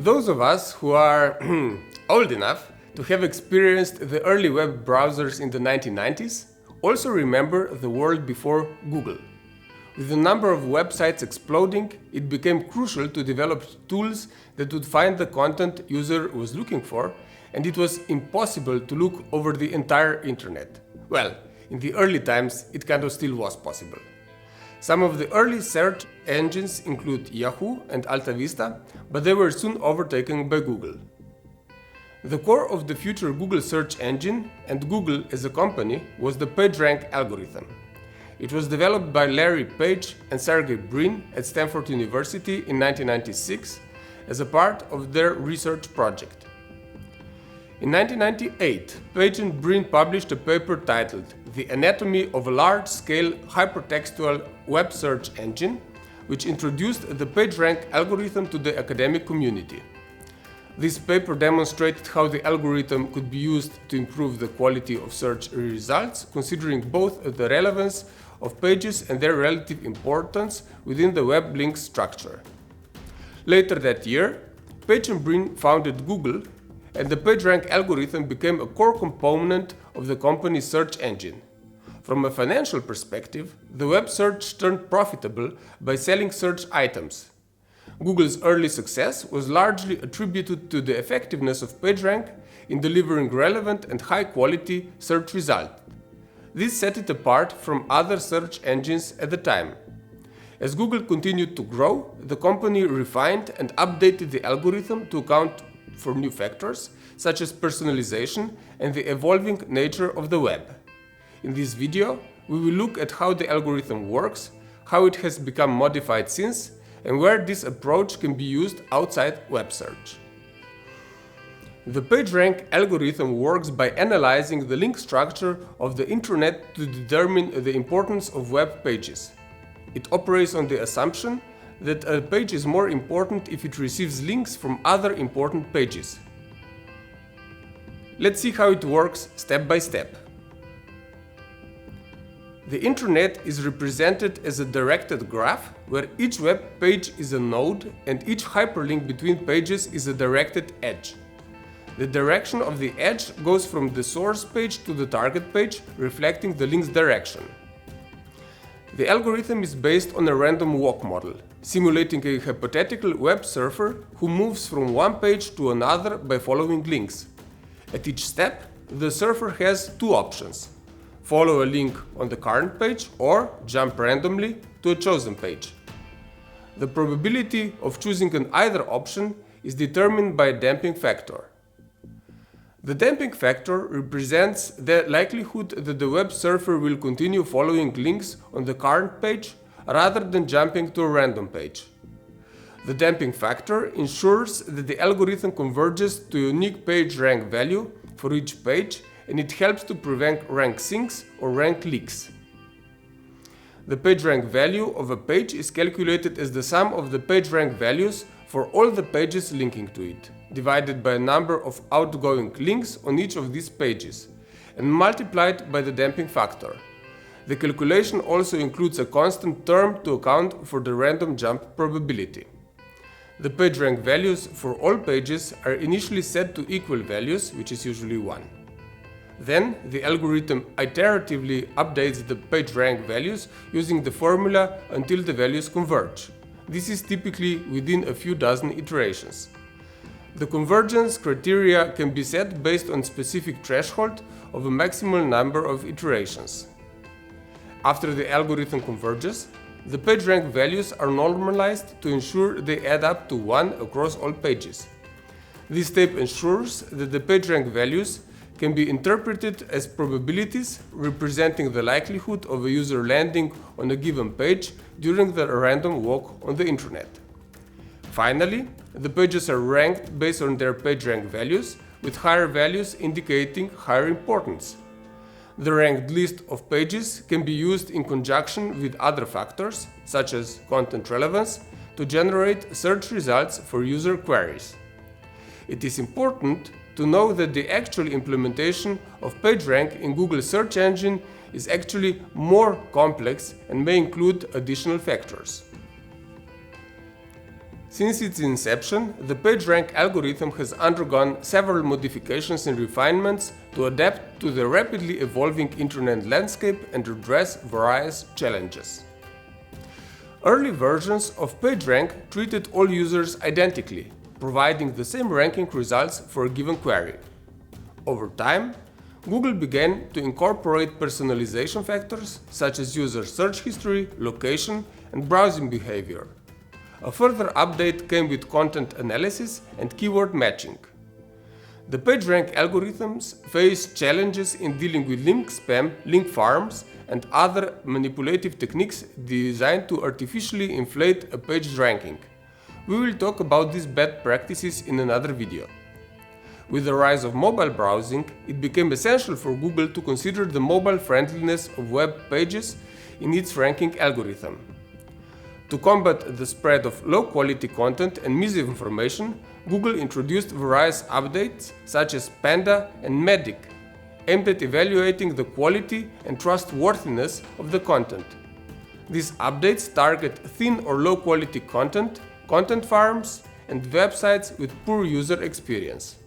Those of us who are old enough to have experienced the early web browsers in the 1990s also remember the world before Google. With the number of websites exploding, it became crucial to develop tools that would find the content user was looking for, and it was impossible to look over the entire internet. Well, in the early times, it kind of still was possible. Some of the early search engines include Yahoo and Alta Vista, but they were soon overtaken by Google. The core of the future Google search engine and Google as a company was the PageRank algorithm. It was developed by Larry Page and Sergey Brin at Stanford University in 1996 as a part of their research project. In 1998, Page and Brin published a paper titled The Anatomy of a Large-Scale Hypertextual Web Search Engine, which introduced the PageRank algorithm to the academic community. This paper demonstrated how the algorithm could be used to improve the quality of search results, considering both the relevance of pages and their relative importance within the web link structure. Later that year, Page and Brin founded Google, and the PageRank algorithm became a core component of the company's search engine. From a financial perspective, the web search turned profitable by selling search items. Google's early success was largely attributed to the effectiveness of PageRank in delivering relevant and high-quality search results. This set it apart from other search engines at the time. As Google continued to grow, the company refined and updated the algorithm to account for new factors, such as personalization and the evolving nature of the web. In this video, we will look at how the algorithm works, how it has become modified since, and where this approach can be used outside web search. The PageRank algorithm works by analyzing the link structure of the internet to determine the importance of web pages. It operates on the assumption that a page is more important if it receives links from other important pages. Let's see how it works step by step. The internet is represented as a directed graph where each web page is a node and each hyperlink between pages is a directed edge. The direction of the edge goes from the source page to the target page, reflecting the link's direction. The algorithm is based on a random walk model, simulating a hypothetical web surfer who moves from one page to another by following links. At each step, the surfer has two options: follow a link on the current page or jump randomly to a chosen page. The probability of choosing an either option is determined by a damping factor. The damping factor represents the likelihood that the web surfer will continue following links on the current page rather than jumping to a random page. The damping factor ensures that the algorithm converges to a unique page rank value for each page, and it helps to prevent rank sinks or rank leaks. The PageRank value of a page is calculated as the sum of the PageRank values for all the pages linking to it, divided by a number of outgoing links on each of these pages, and multiplied by the damping factor. The calculation also includes a constant term to account for the random jump probability. The PageRank values for all pages are initially set to equal values, which is usually 1. Then, the algorithm iteratively updates the PageRank values using the formula until the values converge. This is typically within a few dozen iterations. The convergence criteria can be set based on specific threshold of a maximal number of iterations. After the algorithm converges, the PageRank values are normalized to ensure they add up to 1 across all pages. This step ensures that the PageRank values can be interpreted as probabilities representing the likelihood of a user landing on a given page during the random walk on the internet. Finally, the pages are ranked based on their PageRank values, with higher values indicating higher importance. The ranked list of pages can be used in conjunction with other factors, such as content relevance, to generate search results for user queries. It is important to know that the actual implementation of PageRank in Google search engine is actually more complex and may include additional factors. Since its inception, the PageRank algorithm has undergone several modifications and refinements to adapt to the rapidly evolving internet landscape and address various challenges. Early versions of PageRank treated all users identically, providing the same ranking results for a given query. Over time, Google began to incorporate personalization factors such as user search history, location, and browsing behavior. A further update came with content analysis and keyword matching. The PageRank algorithms face challenges in dealing with link spam, link farms, and other manipulative techniques designed to artificially inflate a page's ranking. We will talk about these bad practices in another video. With the rise of mobile browsing, it became essential for Google to consider the mobile friendliness of web pages in its ranking algorithm. To combat the spread of low-quality content and misinformation, Google introduced various updates such as Panda and Medic, aimed at evaluating the quality and trustworthiness of the content. These updates target thin or low-quality content, content farms, and websites with poor user experience.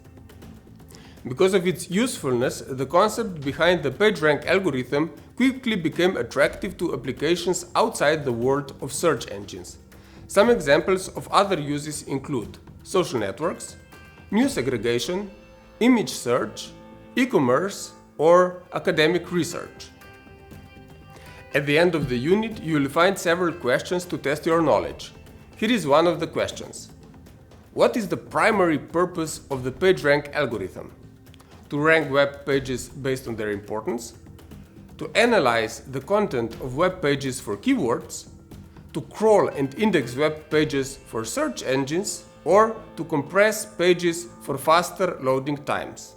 Because of its usefulness, the concept behind the PageRank algorithm quickly became attractive to applications outside the world of search engines. Some examples of other uses include social networks, news aggregation, image search, e-commerce, or academic research. At the end of the unit, you will find several questions to test your knowledge. Here is one of the questions. What is the primary purpose of the PageRank algorithm? To rank web pages based on their importance, to analyze the content of web pages for keywords, to crawl and index web pages for search engines, or to compress pages for faster loading times.